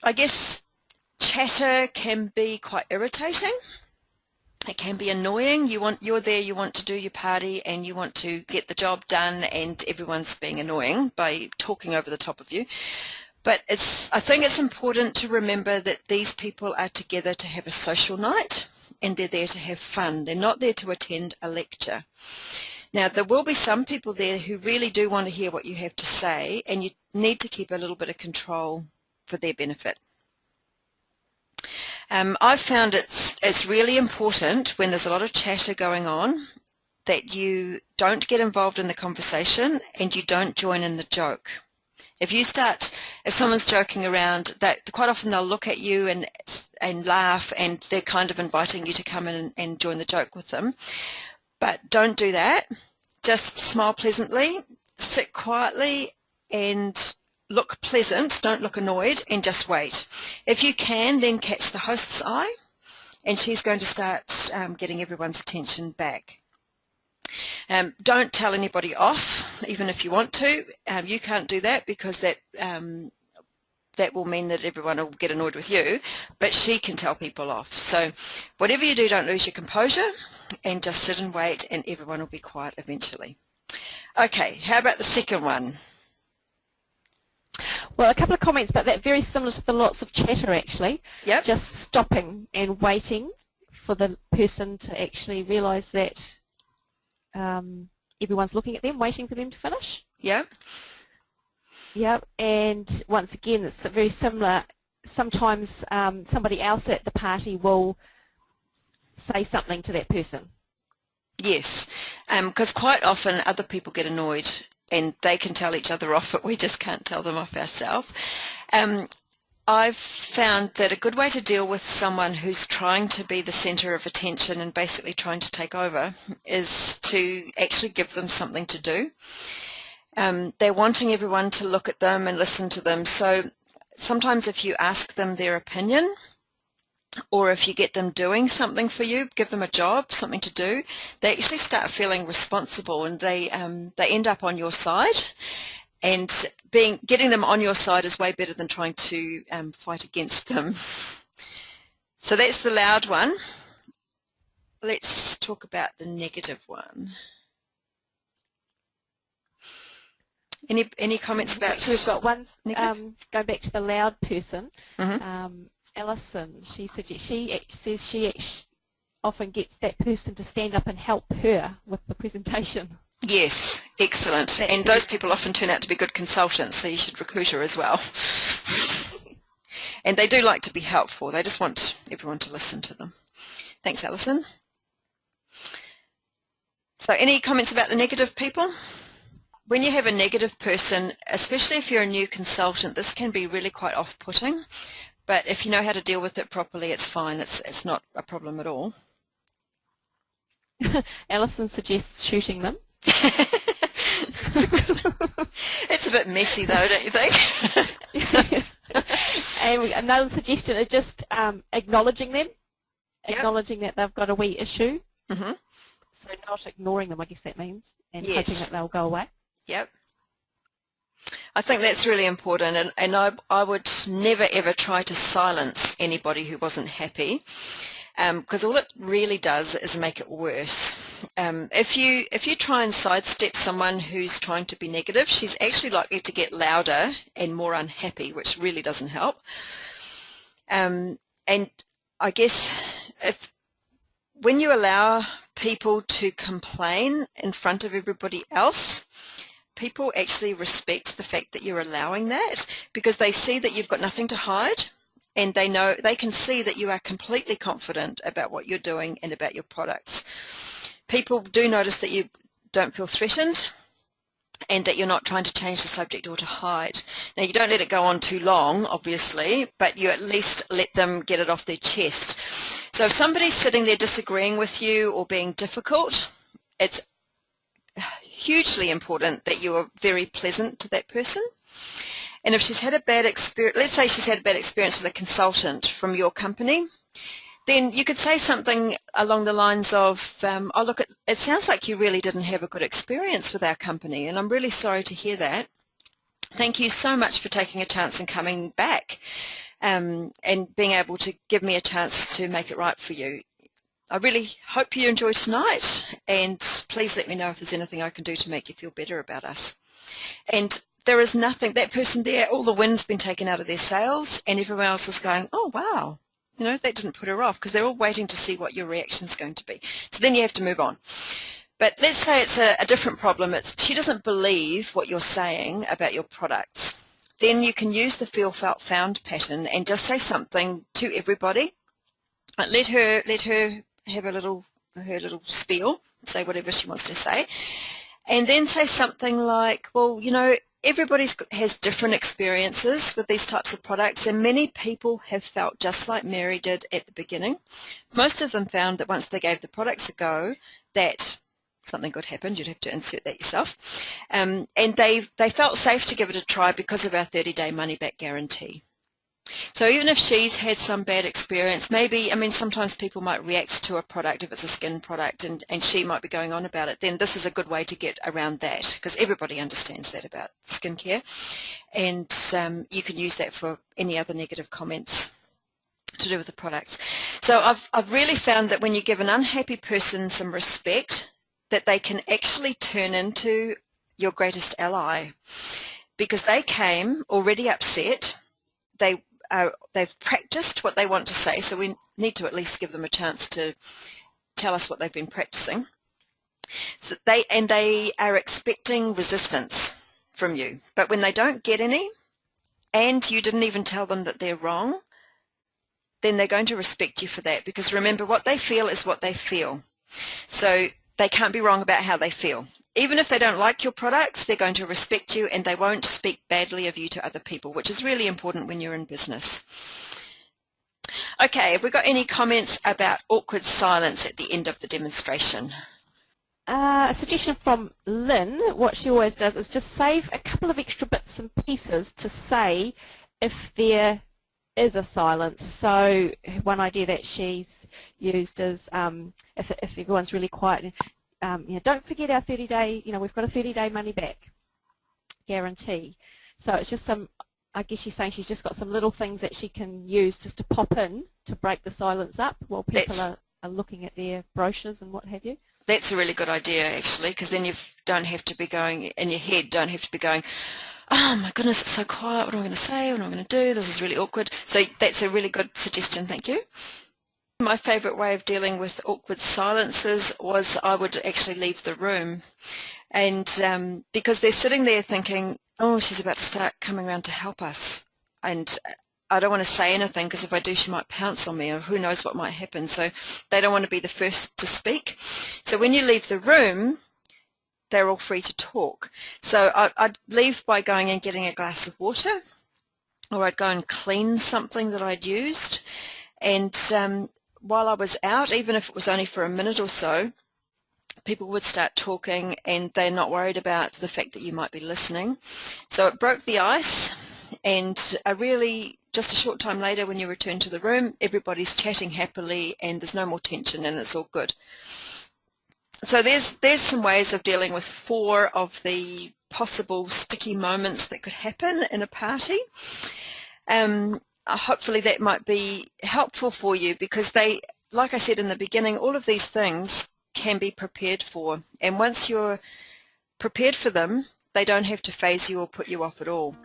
I guess chatter can be quite irritating. It can be annoying. You're there, you want to do your party and you want to get the job done, and everyone's being annoying by talking over the top of you. But I think it's important to remember that these people are together to have a social night, and they're there to have fun. They're not there to attend a lecture. Now, there will be some people there who really do want to hear what you have to say, and you need to keep a little bit of control for their benefit. I've found it's really important when there's a lot of chatter going on that you don't get involved in the conversation and you don't join in the joke. If someone's joking around, that quite often they'll look at you and laugh, and they're kind of inviting you to come in and join the joke with them. But don't do that. Just smile pleasantly, sit quietly and look pleasant, don't look annoyed, and just wait. If you can, then catch the host's eye, and she's going to start getting everyone's attention back. Don't tell anybody off, even if you want to. You can't do that because that will mean that everyone will get annoyed with you, but she can tell people off. So whatever you do, don't lose your composure and just sit and wait, and everyone will be quiet eventually. Okay, how about the second one? Well, a couple of comments about that, very similar to the lots of chatter actually. Yep. Just stopping and waiting for the person to actually realise that everyone's looking at them, waiting for them to finish. Yeah. Yeah, and once again, it's very similar. Sometimes somebody else at the party will say something to that person. Yes, because quite often other people get annoyed and they can tell each other off, but we just can't tell them off ourselves. I've found that a good way to deal with someone who's trying to be the centre of attention and basically trying to take over is to actually give them something to do. They're wanting everyone to look at them and listen to them, so sometimes if you ask them their opinion, or if you get them doing something for you, give them a job, something to do, they actually start feeling responsible, and they end up on your side. And getting them on your side is way better than trying to fight against them. So that's the loud one. Let's talk about the negative one. Any comments about? Actually, we've got one going back to the loud person. Mm-hmm. Alison, she says she often gets that person to stand up and help her with the presentation. Yes, excellent. And those people often turn out to be good consultants, so you should recruit her as well. And they do like to be helpful. They just want everyone to listen to them. Thanks, Alison. So any comments about the negative people? When you have a negative person, especially if you're a new consultant, this can be really quite off-putting. But if you know how to deal with it properly, it's fine. It's not a problem at all. Alison suggests shooting them. It's a bit messy though, don't you think? And another suggestion is just acknowledging them, Yep. acknowledging that they've got a wee issue. Mm-hmm. So not ignoring them, I guess that means, and Yes. hoping that they'll go away. Yep. I think that's really important, and I would never ever try to silence anybody who wasn't happy, because all it really does is make it worse. If you try and sidestep someone who's trying to be negative, she's actually likely to get louder and more unhappy, which really doesn't help. And I guess when you allow people to complain in front of everybody else, people actually respect the fact that you're allowing that, because they see that you've got nothing to hide, and they can see that you are completely confident about what you're doing and about your products. People do notice that you don't feel threatened and that you're not trying to change the subject or to hide. Now, you don't let it go on too long, obviously, but you at least let them get it off their chest. So if somebody's sitting there disagreeing with you or being difficult, it's hugely important that you are very pleasant to that person. And if she's had a bad experience, let's say she's had a bad experience with a consultant from your company, then you could say something along the lines of, oh look, it sounds like you really didn't have a good experience with our company, and I'm really sorry to hear that. Thank you so much for taking a chance and coming back and being able to give me a chance to make it right for you. I really hope you enjoy tonight, and please let me know if there's anything I can do to make you feel better about us. And there is nothing, that person there, all the wind's been taken out of their sails, and everyone else is going, oh wow, you know, that didn't put her off, because they're all waiting to see what your reaction's going to be. So then you have to move on. But let's say it's a different problem. She doesn't believe what you're saying about your products. Then you can use the feel, felt, found pattern and just say something to everybody. Let her have her little spiel, say whatever she wants to say, and then say something like, well, you know, everybody has different experiences with these types of products, and many people have felt just like Mary did at the beginning. Most of them found that once they gave the products a go, that something good happened. You'd have to insert that yourself. And they felt safe to give it a try because of our 30-day money-back guarantee. So even if she's had some bad experience, maybe, I mean, sometimes people might react to a product if it's a skin product, and she might be going on about it, then this is a good way to get around that, because everybody understands that about skincare, and you can use that for any other negative comments to do with the products. So I've really found that when you give an unhappy person some respect, that they can actually turn into your greatest ally, because they came already upset. They've practiced what they want to say, so we need to at least give them a chance to tell us what they've been practicing. So they are expecting resistance from you, but when they don't get any, and you didn't even tell them that they're wrong, then they're going to respect you for that, because remember, what they feel is what they feel. So they can't be wrong about how they feel. Even if they don't like your products, they're going to respect you, and they won't speak badly of you to other people, which is really important when you're in business. Okay, have we got any comments about awkward silence at the end of the demonstration? A suggestion from Lynn, what she always does is just save a couple of extra bits and pieces to say if there is a silence. So one idea that she's used is if everyone's really quiet, you know, don't forget our 30-day, you know, we've got a 30-day money-back guarantee. So it's just some, I guess she's saying she's just got some little things that she can use just to pop in to break the silence up while people are looking at their brochures and what have you. That's a really good idea, actually, because then you don't have to be going, in your head, don't have to be going, oh my goodness, it's so quiet, what am I going to say, what am I going to do, this is really awkward. So that's a really good suggestion, thank you. My favourite way of dealing with awkward silences was I would actually leave the room, and because they're sitting there thinking, oh, she's about to start coming around to help us, and I don't want to say anything because if I do she might pounce on me, or who knows what might happen, so they don't want to be the first to speak. So when you leave the room, they're all free to talk. So I'd leave by going and getting a glass of water, or I'd go and clean something that I'd used, and while I was out, even if it was only for a minute or so, people would start talking, and they're not worried about the fact that you might be listening. So it broke the ice, and really just a short time later when you return to the room, everybody's chatting happily and there's no more tension and it's all good. So there's some ways of dealing with 4 of the possible sticky moments that could happen in a party. Hopefully that might be helpful for you, because they, like I said in the beginning, all of these things can be prepared for, and once you're prepared for them, they don't have to faze you or put you off at all.